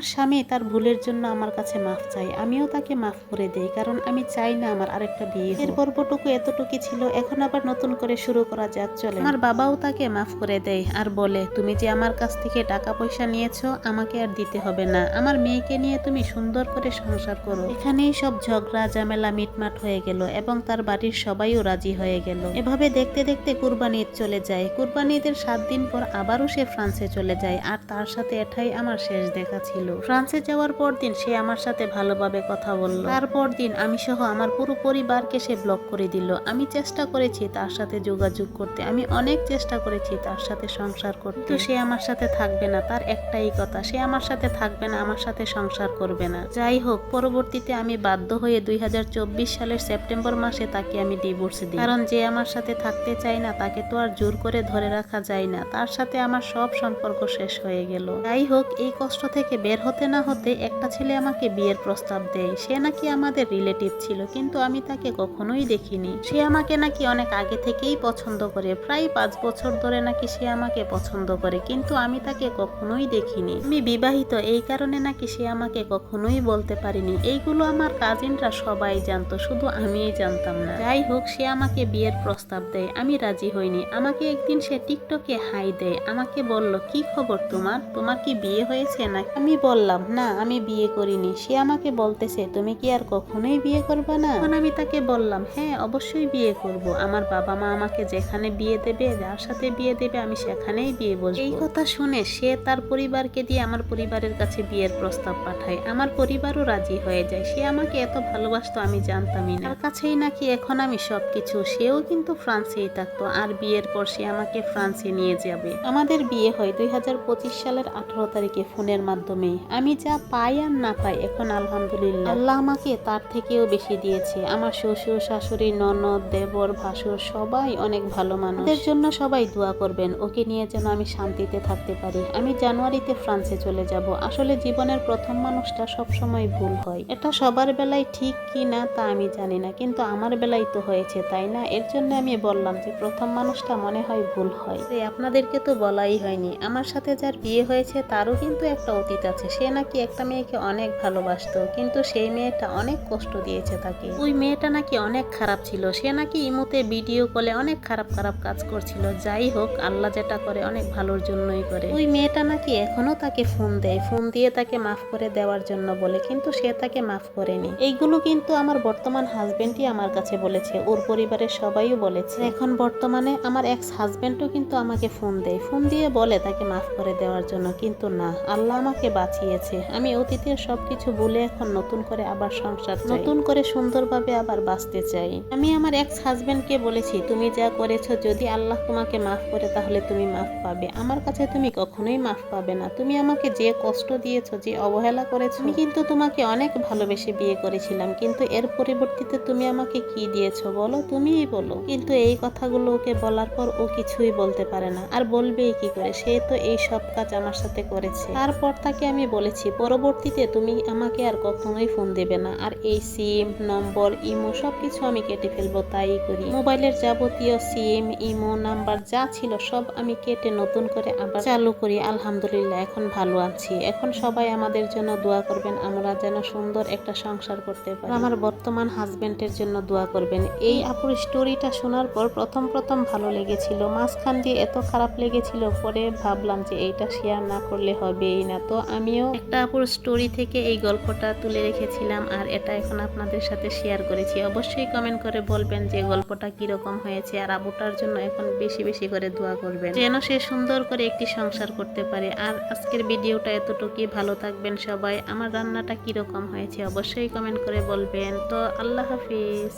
আমার স্বামী তার ভুলের জন্য আমার কাছে মাফ চাই, আমিও তাকে মাফ করে দেই, কারণ আমি চাই না আমার আরেকটা বিয়ে হোক। এর পর্বটুকু এতটুকু ছিল, এখন আবার নতুন করে শুরু করা যাক চলে। আমার বাবাও তাকে মাফ করে দেয় আর বলে, তুমি যে আমার কাছ থেকে টাকা পয়সা নিয়েছো আমাকে আর দিতে হবে না, আমার মেয়েকে নিয়ে তুমি সুন্দর করে সংসার করো। এখানেই সব ঝগড়া ঝামেলা মিটমাট হয়ে গেল এবং তার বাড়ির সবাইও রাজি হয়ে গেল। এভাবে দেখতে দেখতে কুরবানি ঈদ চলে যায়। কুরবানি ঈদের 7 দিন পর আবারও সে ফ্রান্সে চলে যায়, আর তার সাথে এটাই আমার শেষ দেখা ছিল। ফ্রান্সে যাওয়ার পর দিন সে আমার সাথে ভালোভাবে কথা বলল। তারপর দিন আমি সহ আমার পুরো পরিবারকে সে ব্লক করে দিল। আমি চেষ্টা করেছি তার সাথে যোগাযোগ করতে, আমি অনেক চেষ্টা করেছি তার সাথে সংসার করতে, কিন্তু সে আমার সাথে থাকবে না। তার একটাই কথা, সে আমার সাথে থাকবে না, আমার সাথে সংসার করবে না। যাই হোক, পরবর্তীতে আমি বাধ্য হয়ে 2024 সালের সেপ্টেম্বর মাসে তাকে আমি ডিভোর্স দিই, কারণ যে আমার সাথে থাকতে চায় না তাকে তো আর জোর করে ধরে রাখা যায় না। তার সাথে আমার সব সম্পর্ক শেষ হয়ে গেল। যাই হোক, এই কষ্ট থেকে বের হতে না হতে একটা ছেলে আমাকে বিয়ের প্রস্তাব দেয়। সে নাকি আমাদের রিলেটিভ ছিল, কিন্তু আমি তাকে কখনোই দেখিনি। সে আমাকে নাকি অনেক আগে থেকেই পছন্দ করে, প্রায় 5 বছর ধরে নাকি সে আমাকে পছন্দ করে, কিন্তু আমি তাকে কখনোই দেখিনি। আমি বিবাহিত, এই কারণে নাকি সে আমাকে কখনোই বলতে পারেনি। এইগুলো আমার কাজিনরা সবাই জানতো, শুধু আমিই জানতাম না। যাই হোক, সে আমাকে বিয়ের প্রস্তাব দেয়, আমি রাজি হইনি। আমাকে একদিন সে টিকটকে হাই দেয়, আমাকে বলল, কি খবর তোমার কি বিয়ে হয়েছে না? আমি বললাম, না আমি বিয়ে করিনি। সে আমাকে বলতেছে, তুমি কি আর কখনোই বিয়ে করবে না? তখন আমি তাকে বললাম, হ্যাঁ অবশ্যই বিয়ে করব। আমার বাবা মা আমাকে যেখানে বিয়ে দেবে, যার সাথে বিয়ে দেবে, আমি সেখানেই বিয়ে বসবো। এই কথা শুনে সে তার পরিবারকে দিয়ে আমার পরিবারের কাছে বিয়ের প্রস্তাব পাঠায়। আমার পরিবারও রাজি হয়ে যায়। সে আমাকে এত ভালোবাসতো আমি জানতামই না। তার কাছেই নাকি এখন আমি সবকিছু। সেও কিন্তু ফ্রান্সেই থাকতো, আর বিয়ের পর সে আমাকে ফ্রান্সে নিয়ে যাবে। আমাদের বিয়ে হয় 2025 সালের 18 তারিখে ফোনের মাধ্যমে। আমি যা পাই আর না পাই, এখন আলহামদুলিল্লাহ আল্লাহ আমাকে তার থেকেও বেশি দিয়েছে। আমার শ্বশুর শাশুড়ি ননদ দেবর ভাসুর সবাই অনেক ভালো মানুষ। এদের জন্য সবাই দোয়া করবেন, ওকে নিয়ে যেন আমি শান্তিতে থাকতে পারি। আমি জানুয়ারিতে ফ্রান্সে চলে যাব। আসলে জীবনের প্রথম মানুষটা সবসময় ভুল হয়, এটা সবার বেলায় ঠিক কি না তা আমি জানি না, কিন্তু আমার বেলায় তো হয়েছে, তাই না? এর জন্য আমি বললাম যে প্রথম মানুষটা মনে হয় ভুল হয়। আপনাদেরকে তো বলাই হয়নি, আমার সাথে যার বিয়ে হয়েছে তারও কিন্তু একটা অতীত আছে। সে নাকি একটা মেয়েকে অনেক ভালোবাসতো, কিন্তু সেই মেয়েটা অনেক কষ্ট দিয়েছে তাকে। ওই মেয়েটা নাকি অনেক খারাপ ছিল। সে নাকি ইমোতে ভিডিও কলে অনেক খারাপ খারাপ কাজ করছিল। যাই হোক, আল্লাহ যেটা করে অনেক ভালোর জন্যই করে। ওই মেয়েটা নাকি এখনো তাকে ফোন দেয়, ফোন দিয়ে তাকে মাফ করে দেওয়ার জন্য বলে, কিন্তু সে তাকে মাফ করেনি। এইগুলো কিন্তু আমার বর্তমান হাজবেন্ডই আমার কাছে বলেছে, ওর পরিবারের সবাইও বলেছে। এখন বর্তমানে আমার এক্স হাজবেন্ডও কিন্তু আমাকে ফোন দেয়, ফোন দিয়ে বলে তাকে মাফ করে দেওয়ার জন্য, কিন্তু না, আল্লাহ আমাকে বাঁচিয়েছে। আমি অতীতের সবকিছু ভুলে এখন নতুন করে আবার সংসার চাই, নতুন করে সুন্দরভাবে আবার বাঁচতে চাই। আমি আমার এক্স হাজবেন্ডকে বলেছি, তুমি যা করেছো যদি আল্লাহ তোমাকে মাফ করে তাহলে তুমি মাফ পাবে, আমার কাছে তুমি কখনোই মাফ পাবে না। তুমি আমাকে যে কষ্ট দিয়েছো, যে অবহেলা করেছো, আমি কিন্তু তোমাকে অনেক ভালোবেসে বিয়ে করেছিলাম, কিন্তু এর পরিবর্তিতে তুমি আমাকে কি দিয়েছো বলো, তুমিই বলো। কিন্তু এই কথাগুলো ওকে বলার পর ও কিছুই বলতে পারে না, আর বলবেই কি করে? সে তো এই সব কাজ আমার সাথে করেছে। তারপর তাকে আমি বলেছি, পরবর্তীতে তুমি আমাকে আর কখনোই ফোন দেবে না, আর এই সিম নম্বর ইমো সবকিছু আমি কেটে ফেলবো। তাই করি, মোবাইলের যাবতীয় সিম ইমো নাম্বার যা ছিল সব আমি কেটে নতুন করে আবার চালু করি। আলহামদুলিল্লাহ এখন ভালো আছি। এখন সবাই আমাদের জন্য দোয়া করবেন, আমরা যেন সুন্দর একটা সংসার করতে পারি। আমার বর্তমান হাজবেন্ডের জন্য দোয়া করবেন। এই আপুর স্টোরিটা শোনার পর প্রথম ভালো লেগেছিল, মাঝখান দিয়ে এত খারাপ লেগেছিল, পরে ভাবলাম যে এইটা শেয়ার না করলে হবেই না। তো আমিও একটা আপুর স্টোরি থেকে এই গল্পটা তুলে রেখেছিলাম, আর এটা এখন আপনাদের সাথে শেয়ার করেছি। অবশ্যই কমেন্ট করে বলবেন যে গল্পটা কিরকম হয়েছে, আর আপুটার জন্য এখন বেশি বেশি করে দোয়া করবেন যেন সে সুন্দর করে একটি সংসার করতে পারে। আর আজকের ভিডিওটা এতটুকুই, ভালো থাকবেন সবাই। আমার রান্নাটা কিরকম হয়েছে অবশ্যই কমেন্ট করে বলবেন। তো আল্লাহ হাফিজ।